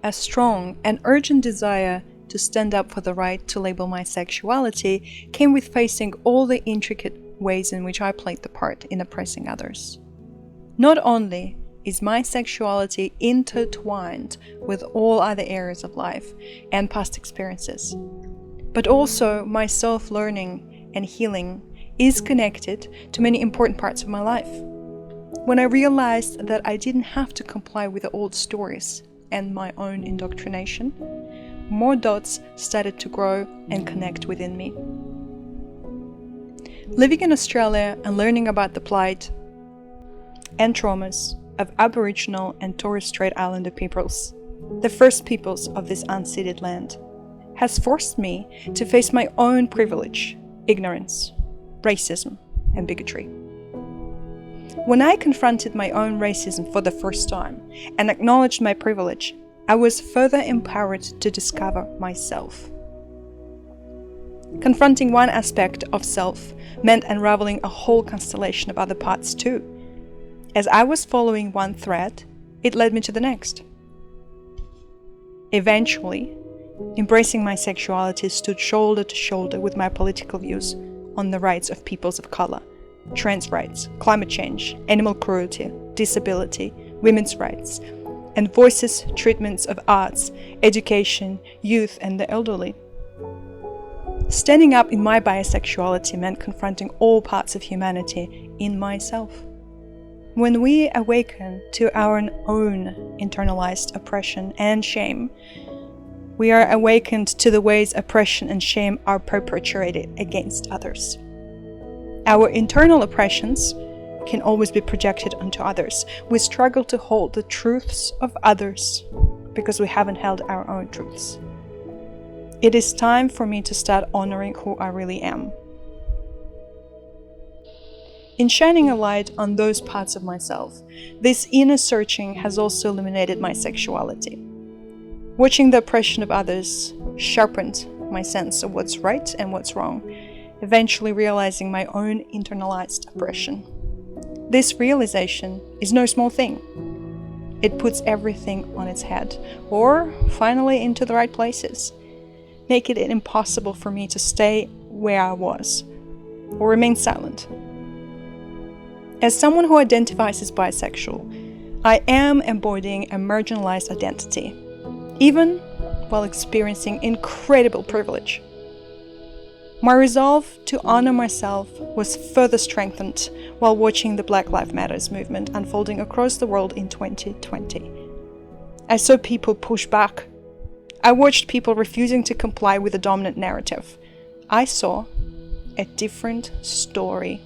a strong and urgent desire to stand up for the right to label my sexuality came with facing all the intricate ways in which I played the part in oppressing others. Not only is my sexuality intertwined with all other areas of life and past experiences, but also my self-learning and healing is connected to many important parts of my life. When I realized that I didn't have to comply with the old stories and my own indoctrination, more dots started to grow and connect within me. Living in Australia and learning about the plight and traumas of Aboriginal and Torres Strait Islander peoples, the first peoples of this unceded land, has forced me to face my own privilege, ignorance, racism, and bigotry. When I confronted my own racism for the first time and acknowledged my privilege, I was further empowered to discover myself. Confronting one aspect of self meant unraveling a whole constellation of other parts too. As I was following one thread, it led me to the next. Eventually, embracing my sexuality stood shoulder to shoulder with my political views on the rights of peoples of color, trans rights, climate change, animal cruelty, disability, women's rights, and voices, treatments of arts, education, youth, and the elderly. Standing up in my bisexuality meant confronting all parts of humanity in myself. When we awaken to our own internalized oppression and shame, we are awakened to the ways oppression and shame are perpetrated against others. Our internal oppressions can always be projected onto others. We struggle to hold the truths of others because we haven't held our own truths. It is time for me to start honoring who I really am. In shining a light on those parts of myself, this inner searching has also illuminated my sexuality. Watching the oppression of others sharpened my sense of what's right and what's wrong, eventually realizing my own internalized oppression. This realization is no small thing. It puts everything on its head, or finally into the right places, making it impossible for me to stay where I was, or remain silent. As someone who identifies as bisexual, I am embodying a marginalized identity, even while experiencing incredible privilege. My resolve to honor myself was further strengthened while watching the Black Lives Matter movement unfolding across the world in 2020. I saw people push back. I watched people refusing to comply with the dominant narrative. I saw a different story